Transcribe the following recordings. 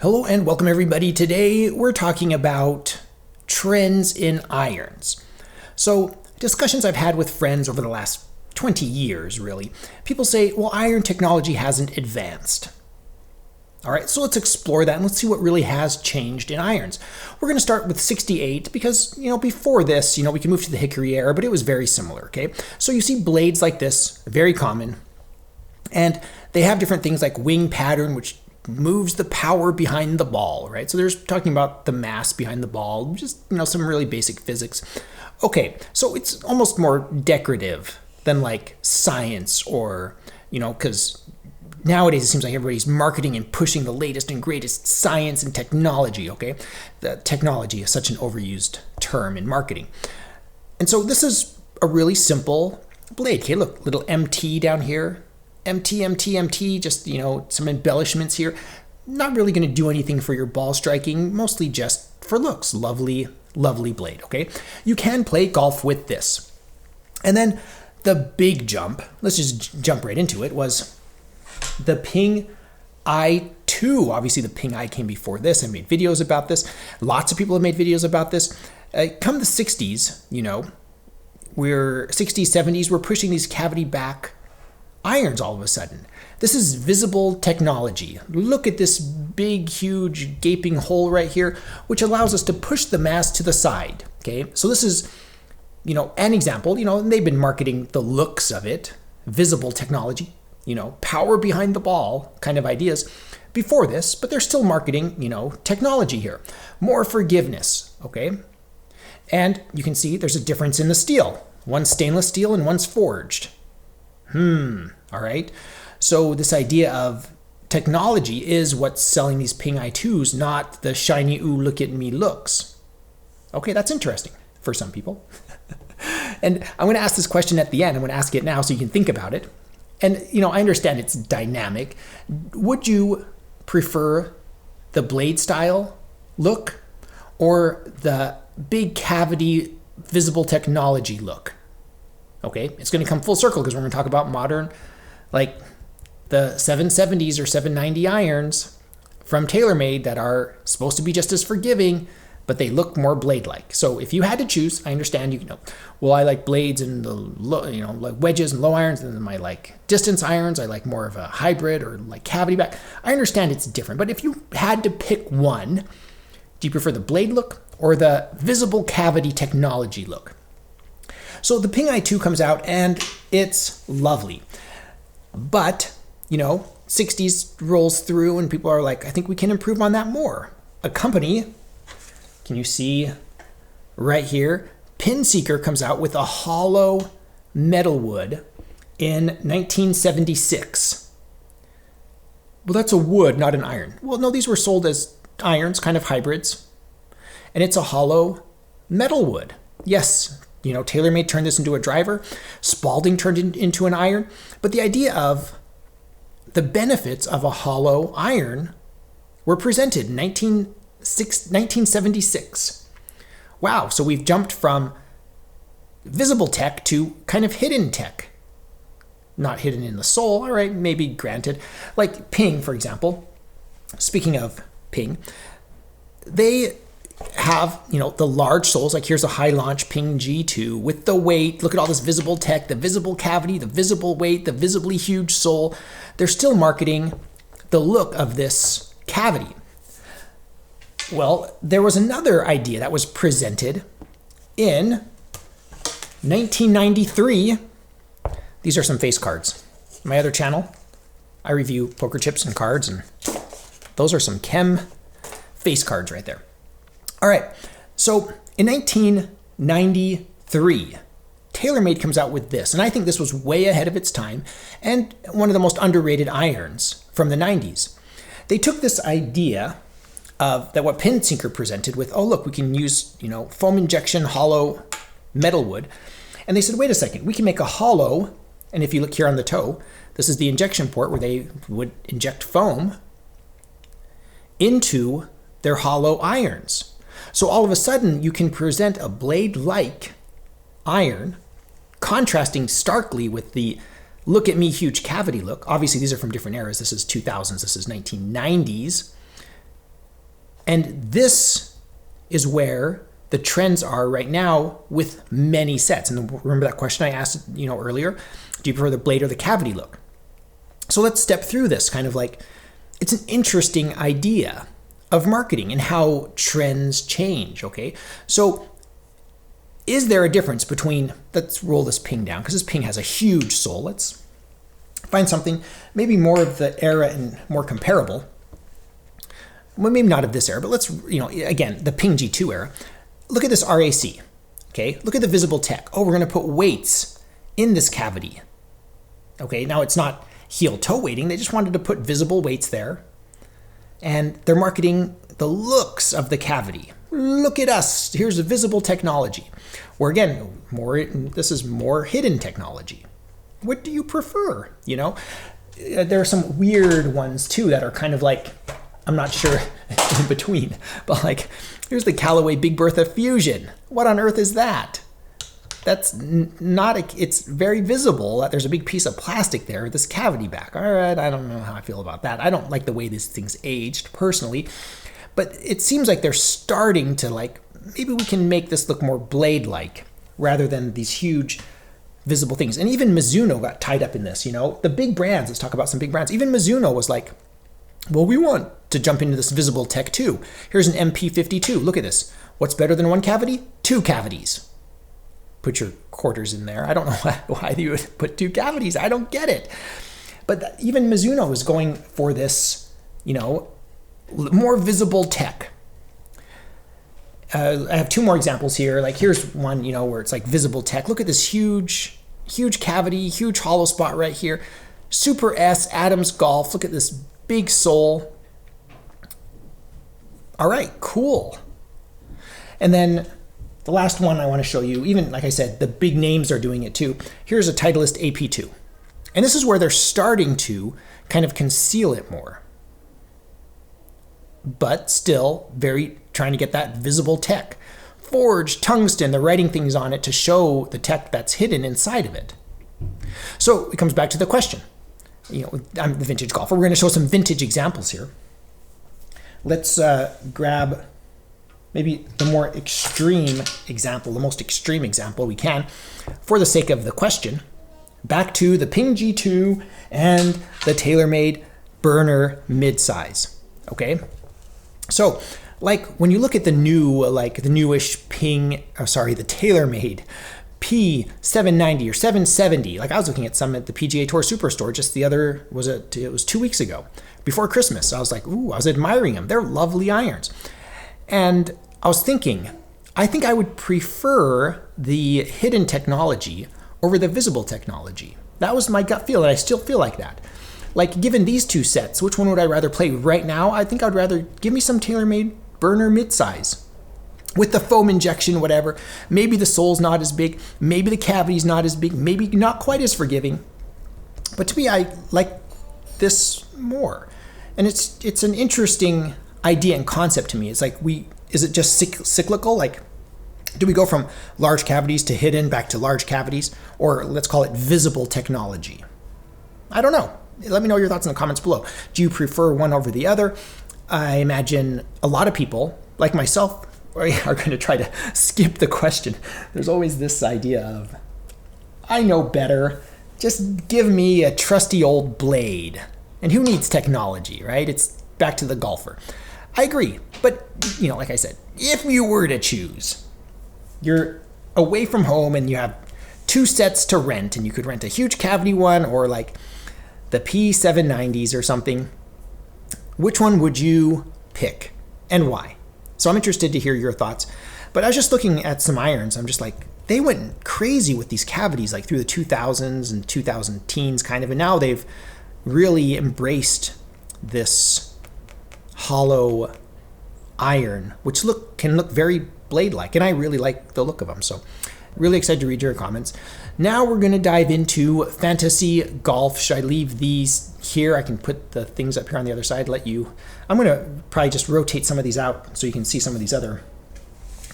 Hello and welcome everybody. Today we're talking about trends in irons. So discussions I've had with friends over the last 20 years really, people say, well, iron technology hasn't advanced. All right, so let's explore that and let's see what really has changed in irons. We're going to start with 68 because, before this, we can move to the hickory era, but it was very similar, okay? So you see blades like this, very common, and they have different things like wing pattern, which moves the power behind the ball, right? So there's talking about the mass behind the ball, just, some really basic physics. Okay, so it's almost more decorative than like science or, because nowadays it seems like everybody's marketing and pushing the latest and greatest science and technology, okay? The technology is such an overused term in marketing. And so this is a really simple blade. Okay, look, little MT down here. MT, just, some embellishments here. Not really going to do anything for your ball striking, mostly just for looks. Lovely, lovely blade, okay? You can play golf with this. And then the big jump, let's just jump right into it, was the Ping i2. Obviously, the Ping i came before this. I made videos about this. Lots of people have made videos about this. Come the 60s, we're 60s, 70s, we're pushing these cavity back irons all of a sudden. This is visible technology. Look at this big, huge, gaping hole right here, which allows us to push the mass to the side, okay? So this is, an example, and they've been marketing the looks of it, visible technology, power behind the ball kind of ideas before this, but they're still marketing, technology here. More forgiveness, okay? And you can see there's a difference in the steel. One's stainless steel and one's forged. All right. So this idea of technology is what's selling these Ping i2s, not the shiny, ooh, look at me looks. Okay, that's interesting for some people. And I'm going to ask this question at the end. I'm going to ask it now so you can think about it. And, I understand it's dynamic. Would you prefer the blade style look or the big cavity visible technology look? Okay, it's going to come full circle because we're going to talk about modern, like the 770s or 790 irons from TaylorMade that are supposed to be just as forgiving, but they look more blade-like. So if you had to choose, I understand well, I like blades and the like wedges and low irons, and then I like distance irons. I like more of a hybrid or like cavity back. I understand it's different, but if you had to pick one, do you prefer the blade look or the visible cavity technology look? So the Ping i2 comes out and it's lovely. But, 60s rolls through and people are like, I think we can improve on that more. A company, can you see right here? Pinseeker comes out with a hollow metal wood in 1976. Well, that's a wood, not an iron. Well, no, these were sold as irons, kind of hybrids. And it's a hollow metal wood. Yes. TaylorMade turned this into a driver. Spalding turned it into an iron. But the idea of the benefits of a hollow iron were presented in 1976. Wow, so we've jumped from visible tech to kind of hidden tech. Not hidden in the soul, all right, maybe granted. Like Ping, for example. Speaking of Ping, they have, the large soles, like here's a high launch Ping G2 with the weight. Look at all this visible tech, the visible cavity, the visible weight, the visibly huge sole. They're still marketing the look of this cavity. Well, there was another idea that was presented in 1993. These are some face cards. My other channel, I review poker chips and cards, and those are some Chem face cards right there. All right, so in 1993, TaylorMade comes out with this, and I think this was way ahead of its time and one of the most underrated irons from the 90s. They took this idea of that what Pinseeker presented with, oh, look, we can use, foam injection hollow metal wood. And they said, wait a second, we can make a hollow, and if you look here on the toe, this is the injection port where they would inject foam into their hollow irons. So all of a sudden, you can present a blade-like iron, contrasting starkly with the look at me huge cavity look. Obviously, these are from different eras. This is 2000s, this is 1990s. And this is where the trends are right now with many sets. And remember that question I asked, earlier? Do you prefer the blade or the cavity look? So let's step through this kind of like, it's an interesting idea of marketing and how trends change, okay? So is there a difference between, let's roll this ping down because this ping has a huge sole. Let's find something maybe more of the era and more comparable. Well, maybe not of this era, but let's, again, the ping G2 era. Look at this RAC, okay? Look at the visible tech. Oh, we're gonna put weights in this cavity. Okay, now it's not heel-toe weighting. They just wanted to put visible weights there. And they're marketing the looks of the cavity. Look at us, here's a visible technology. Or again, this is more hidden technology. What do you prefer? There are some weird ones too that are kind of like, I'm not sure in between, but like, here's the Callaway Big Bertha Fusion. What on earth is that? That's it's very visible that there's a big piece of plastic there with this cavity back. All right, I don't know how I feel about that. I don't like the way this thing's aged personally, but it seems like they're starting to like, maybe we can make this look more blade-like rather than these huge visible things. And even Mizuno got tied up in this, the big brands, let's talk about some big brands. Even Mizuno was like, well, we want to jump into this visible tech too. Here's an MP52. Look at this. What's better than one cavity? 2 cavities. Put your quarters in there. I don't know why you would put 2 cavities. I don't get it. But even Mizuno is going for this, more visible tech. I have 2 more examples here. Like here's one, where it's like visible tech. Look at this huge cavity, huge hollow spot right here. Super S, Adams Golf. Look at this big sole. All right, cool. And then the last one I want to show you, even like I said, the big names are doing it too. Here's a Titleist AP2. And this is where they're starting to kind of conceal it more. But still very trying to get that visible tech. Forged tungsten, they're writing things on it to show the tech that's hidden inside of it. So it comes back to the question. I'm the vintage golfer. We're going to show some vintage examples here. Let's grab maybe the more extreme example, the most extreme example we can for the sake of the question. Back to the Ping G2 and the TaylorMade burner midsize, okay? So like when you look at the new, like the newish the TaylorMade P790 or 770, like I was looking at some at the PGA Tour Superstore just it was 2 weeks ago, before Christmas. I was like, ooh, I was admiring them. They're lovely irons. And I was thinking, I think I would prefer the hidden technology over the visible technology. That was my gut feel, and I still feel like that. Like, given these 2 sets, which one would I rather play right now? I think I'd rather give me some TaylorMade burner midsize with the foam injection, whatever. Maybe the sole's not as big. Maybe the cavity's not as big. Maybe not quite as forgiving. But to me, I like this more. And it's an interesting idea and concept to me. It's like, is it just cyclical? Like, do we go from large cavities to hidden back to large cavities? Or let's call it visible technology. I don't know. Let me know your thoughts in the comments below. Do you prefer one over the other? I imagine a lot of people, like myself, are going to try to skip the question. There's always this idea of, I know better. Just give me a trusty old blade. And who needs technology, right? It's back to the golfer. I agree. But, like I said, if you were to choose, you're away from home and you have 2 sets to rent, and you could rent a huge cavity one or like the P790s or something, which one would you pick and why? So I'm interested to hear your thoughts. But I was just looking at some irons. I'm just like, they went crazy with these cavities like through the 2000s and 2000 teens kind of. And now they've really embraced this hollow iron, which can look very blade-like. And I really like the look of them. So really excited to read your comments. Now we're going to dive into fantasy golf. Should I leave these here? I can put the things up here on the other side. I'm going to probably just rotate some of these out so you can see some of these other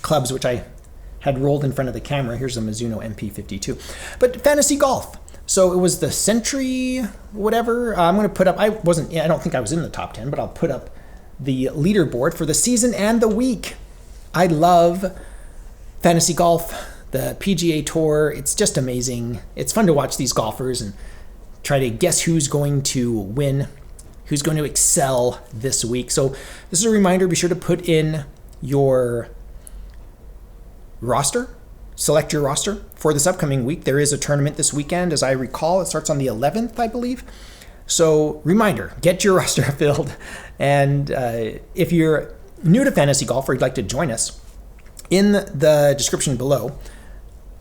clubs, which I had rolled in front of the camera. Here's a Mizuno MP52. But fantasy golf. So it was the Century, whatever. I'm going to put up, I don't think I was in the top 10, but I'll put up the leaderboard for the season and the week. I love fantasy golf, the PGA Tour. It's just amazing. It's fun to watch these golfers and try to guess who's going to win, who's going to excel this week. So this is a reminder, be sure to put in your roster, select your roster for this upcoming week. There is a tournament this weekend, as I recall. It starts on the 11th, I believe. So reminder, get your roster filled. And if you're new to fantasy golf or you'd like to join us, in the description below,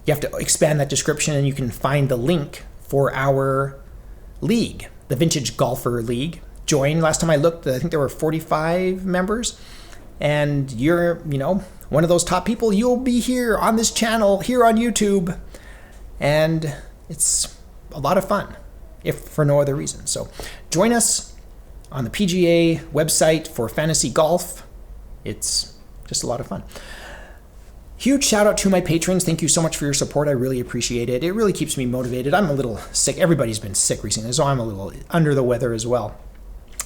you have to expand that description and you can find the link for our league, the Vintage Golfer League. Join. Last time I looked, I think there were 45 members. And you're, one of those top people. You'll be here on this channel, here on YouTube. And it's a lot of fun, if for no other reason. So join us on the PGA website for fantasy golf. It's just a lot of fun. Huge shout out to my patrons. Thank you so much for your support. I really appreciate it. It really keeps me motivated. I'm a little sick. Everybody's been sick recently, so I'm a little under the weather as well.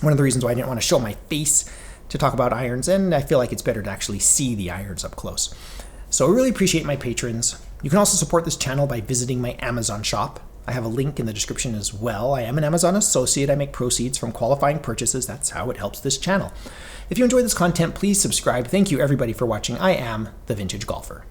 One of the reasons why I didn't want to show my face to talk about irons, and I feel like it's better to actually see the irons up close. So I really appreciate my patrons. You can also support this channel by visiting my Amazon shop. I have a link in the description as well. I am an Amazon associate. I make proceeds from qualifying purchases. That's how it helps this channel. If you enjoy this content, please subscribe. Thank you everybody for watching. I am the Vintage Golfer.